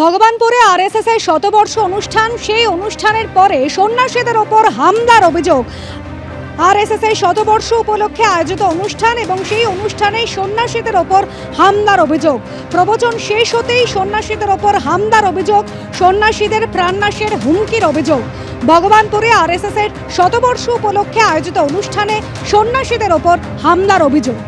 ভগবানপুরে RSS এর শতবর্ষ অনুষ্ঠান, সেই অনুষ্ঠানের পরে সন্ন্যাসীদের ওপর হামলার অভিযোগ। আরএসএস এর শতবর্ষ উপলক্ষে আয়োজিত অনুষ্ঠান এবং সেই অনুষ্ঠানে সন্ন্যাসীদের ওপর হামলার অভিযোগ। প্রবচন শেষ হতেই সন্ন্যাসীদের ওপর হামলার অভিযোগ, সন্ন্যাসীদের প্রাণনাশের হুমকির অভিযোগ। ভগবানপুরে আরএসএস এর শতবর্ষ উপলক্ষে আয়োজিত অনুষ্ঠানে সন্ন্যাসীদের ওপর হামলার অভিযোগ।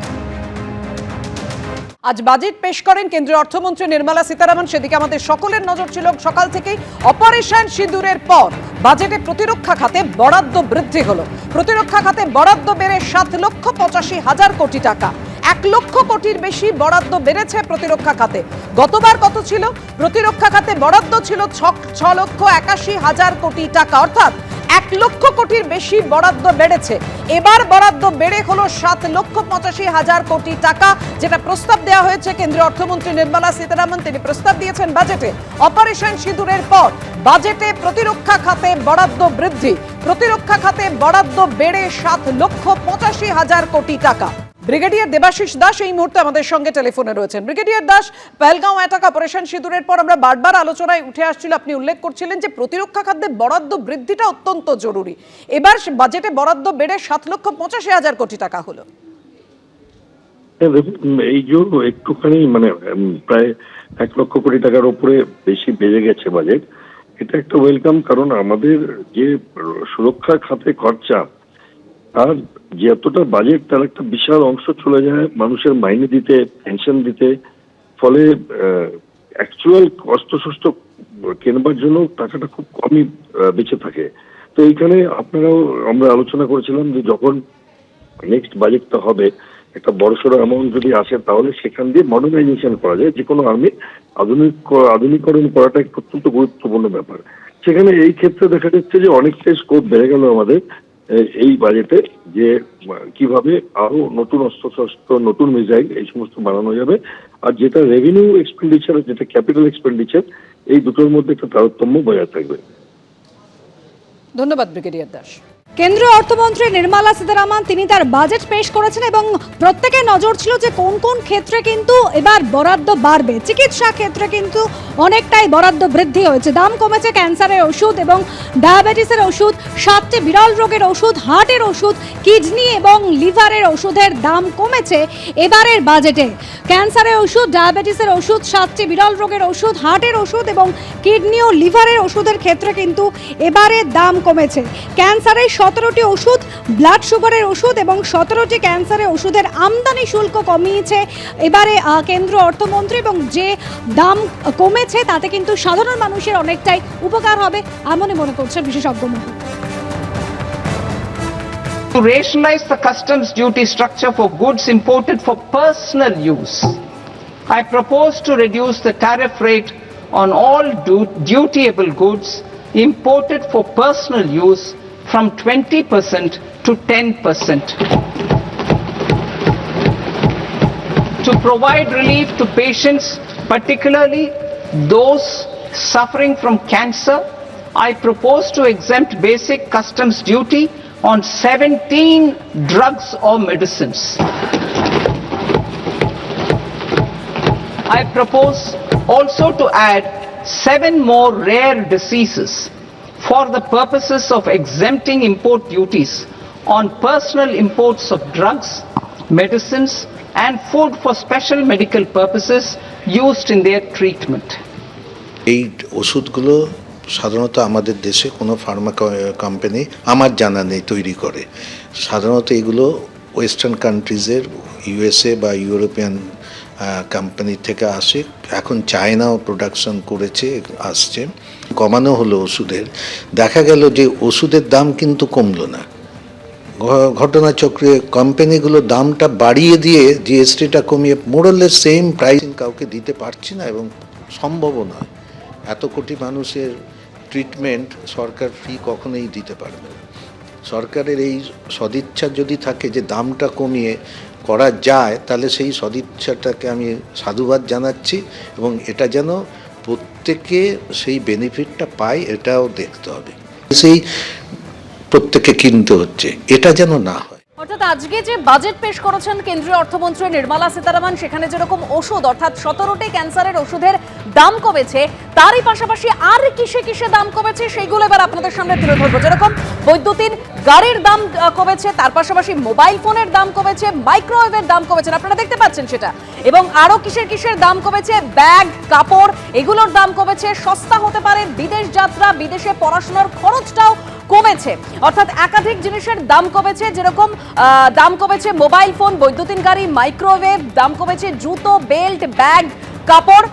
আজ বাজেট পেশ করেন কেন্দ্রীয় অর্থমন্ত্রী নির্মলা সীতারামন। সেদিকে আমাদের সকলের নজর ছিল। সকাল থেকেই অপারেশন সিঁদুরের পর বাজেটে প্রতিরক্ষা খাতে বরাদ্দ বৃদ্ধি হলো। প্রতিরক্ষা খাতে বরাদ্দ বেড়ে 7,85,000 কোটি টাকা, 1 লক্ষ কোটির বেশি বরাদ্দ বেড়েছে প্রতিরক্ষা খাতে। গতবার কত ছিল? প্রতিরক্ষা খাতে বরাদ্দ ছিল 6,81,000 কোটি টাকা, অর্থাৎ 1 লক্ষ কোটির বেশি বরাদ্দ বেড়েছে। এবার বরাদ্দ বেড়ে হলো 7,85,000 কোটি টাকা, যেটা প্রস্তাব দেওয়া হয়েছে কেন্দ্রীয় অর্থমন্ত্রী নির্মলা সীতারামন। তিনি প্রস্তাব দিয়েছেন বাজেটে অপারেশন সিঁদুরের পর বাজেটে প্রতিরক্ষা খাতে বরাদ্দ বৃদ্ধি। প্রতিরক্ষা খাতে বরাদ্দ বেড়ে 7,85,000 কোটি টাকা। ব্রিগেডিয়ার দেবাশিস দাস এই মুহূর্তে আমাদের সঙ্গে টেলিফোনে রয়েছেন। Brigadier Das, Pahalgam attack operation সিঁদুরের পর আমরা বারবার আলোচনায় উঠে আসছিল, আপনি উল্লেখ করছিলেন যে প্রতিরক্ষা খাতে বরাদ্দ বৃদ্ধিটা অত্যন্ত জরুরি। এবার বাজেটে বরাদ্দ বেড়ে 7,85,000 কোটি টাকা হলো। এই যে একটুখানি প্রায় 1 লক্ষ কোটি টাকার উপরে বেশি বেড়ে গেছে বাজেট, এটা একটা ওয়েলকাম। কারণ আমাদের যে সুরক্ষা খাতে খরচা, আর যতটা বাজেট তার একটা বিশাল অংশ চলে যায় মানুষের মাইনে দিতে, পেনশন দিতে। ফলে অ্যাকচুয়াল অস্ত্রশস্ত্র কেনবার জন্য টাকাটা খুব কমই বেঁচে থাকে। তো এইখানে আমরা আলোচনা করেছিলাম যে যখন নেক্সট বাজেটটা হবে, একটা বড়সড় অ্যামাউন্ট যদি আসে তাহলে সেখান দিয়ে মডার্নাইজেশন করা যায়। যে কোনো আর্মির আধুনিকরণ করাটা একটা অত্যন্ত গুরুত্বপূর্ণ ব্যাপার। সেখানে এই ক্ষেত্রে দেখা যাচ্ছে যে অনেকটাই স্কোপ বেড়ে গেল আমাদের এই বাজেটে, যে কিভাবে আরো নতুন অস্ত্রশস্ত্র, নতুন মিসাইল এই সমস্ত বানানো যাবে। আর যেটা রেভিনিউ এক্সপেন্ডিচার, যেটা ক্যাপিটাল এক্সপেন্ডিচার, এই দুটোর মধ্যে একটা তারতম্য বজায় থাকবে। ধন্যবাদ ব্রিগেডিয়ার দাস। কেন্দ্রীয় অর্থমন্ত্রী নির্মলা সীতারামন তিনি তার বাজেট পেশ করেছেন এবং প্রত্যেকের নজর ছিল যে কোন কোন ক্ষেত্রে কিন্তু এবার বরাদ্দ বাড়বে। চিকিৎসা ক্ষেত্রে কিন্তু অনেকটাই বরাদ্দ বৃদ্ধি হয়েছে, দাম কমেছে ক্যান্সারের ওষুধ এবং ডায়াবেটিসের ওষুধ, 7টি বিরল রোগের ওষুধ, হার্টের ওষুধ, কিডনি এবং লিভারের ওষুধের দাম কমেছে এবারের বাজেটে। ক্যান্সারের ওষুধ, ডায়াবেটিসের ওষুধ, 7টি বিরল রোগের ওষুধ, হার্টের ওষুধ এবং কিডনি ও লিভারের ওষুধের ক্ষেত্রে কিন্তু এবারে দাম কমেছে। ক্যান্সারের 17টি ওষুধ, ব্লাড সুগারের ওষুধ এবং 17টি ক্যান্সারের ওষুধের আমদানি শুল্ক কমিয়েছে এবারে কেন্দ্র অর্থমন্ত্রী, এবং যে দাম কমেছে তাতে কিন্তু সাধারণ মানুষের অনেকটাই উপকার হবে এমনই মনে করছেন বিশেষজ্ঞ মহল। To rationalize the customs duty structure for goods imported for personal use, I propose to reduce the tariff rate on all dutiable goods imported for personal use from 20% to 10%. To provide relief to patients, particularly those suffering from cancer, I propose to exempt basic customs duty on 17 drugs or medicines. I propose also to add 7 more rare diseases for the purposes of exempting import duties on personal imports of drugs, medicines and food for special medical purposes used in their treatment. এই ওষুধগুলো সাধারণত আমাদের দেশে কোনো Pharma company আমার জানা নেই তৈরি করে। সাধারণত এগুলো ওয়েস্টার্ন কান্ট্রিজের, ইউএসএ বা ইউরোপিয়ান কোম্পানি থেকে আসে। এখন চায়নাও প্রোডাকশন করেছে, আসছে। কমানো হলো ওষুধের, দেখা গেল যে ওষুধের দাম কিন্তু কমলো না। ঘটনাচক্রে কোম্পানিগুলো দামটা বাড়িয়ে দিয়ে জিএসটিটা কমিয়ে মোরলেস সেম প্রাইসিং কাউকে দিতে পারছি না এবং সম্ভবও নয়। এত কোটি মানুষের ট্রিটমেন্ট সরকার ফ্রি কখনোই দিতে পারবে না। সরকারের এই সদিচ্ছা যদি থাকে যে দামটা কমিয়ে করা যায়, তাহলে সেই সদিচ্ছাটাকে আমি সাধুবাদ জানাচ্ছি এবং এটা যেন প্রত্যেকে সেই বেনিফিটটা পায় এটাও দেখতে হবে। সেই প্রত্যেকে কিনতে হচ্ছে, এটা যেন না হয়। অর্থাৎ আজকে যে বাজেট পেশ করেছেন কেন্দ্রীয় অর্থমন্ত্রী নির্মলা সীতারামন, সেখানে যেরকম ওষুধ অর্থাৎ 17টি ক্যান্সারের ওষুধের দাম কমেছে, তারই পাশাপাশি আর কিসে কিসে দাম কমেছে সেইগুলো এবার আপনাদের সামনে তুলে ধরবো। যেরকম বৈদ্যুতিন গাড়ির দাম কমেছে, তার পাশাপাশি মোবাইল ফোনের দাম কমেছে, মাইক্রোওয়েভের দাম কমেছে, আপনারা দেখতে পাচ্ছেন সেটা। এবং আরো কিসের কিসের দাম কমেছে, ব্যাগ, কাপড়, এগুলোর দাম কমেছে, সস্তা হতে পারে বিদেশ যাত্রা, বিদেশে পড়াশোনার খরচটাও কমেছে। অর্থাৎ একাধিক জিনিসের দাম কমেছে, যেরকম দাম কমেছে মোবাইল ফোন, বৈদ্যুতিন গাড়ি, মাইক্রোওয়েভ, দাম কমেছে জুতো, বেল্ট, ব্যাগ, কাপড়।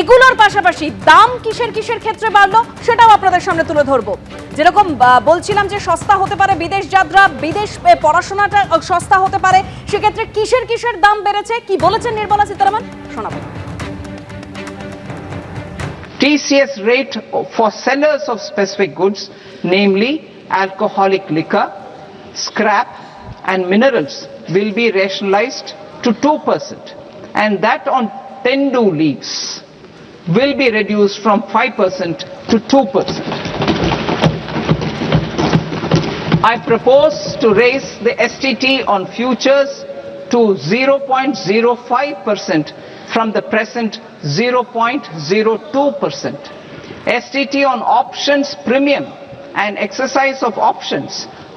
এগুলোর পাশাপাশি দাম কিসের কিসের ক্ষেত্রে বাড়লো সেটাও আপনাদের সামনে তুলে ধরবো। যেরকম বলছিলাম যে সস্তা হতে পারে বিদেশ যাত্রা, বিদেশ পড়াশোনাটা সস্তা হতে পারে, সেক্ষেত্রে কিসের কিসের দাম বেড়েছে, কি বলেছেন নির্মলা সীতারামন শোনাবো। TCS rate for sellers of specific goods, namely alcoholic liquor, scrap and minerals, will be rationalized to 2%, and that on tender leaves will be reduced from 5% to 2%. I propose to raise the STT on futures to 0.05% from the present 0.02%. STT on options premium and exercise of options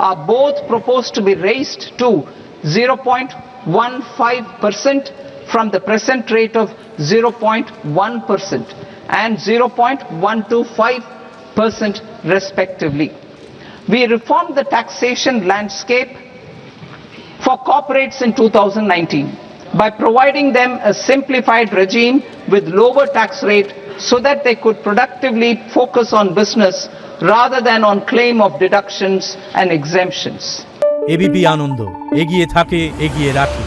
are both proposed to be raised to 0.15% from the present rate of 0.1% and 0.125% respectively. We reformed the taxation landscape for corporates in 2019 by providing them a simplified regime with lower tax rate so that they could productively focus on business rather than on claim of deductions and exemptions. ABP Ananda এগিয়ে থাকে, এগিয়ে রাখে।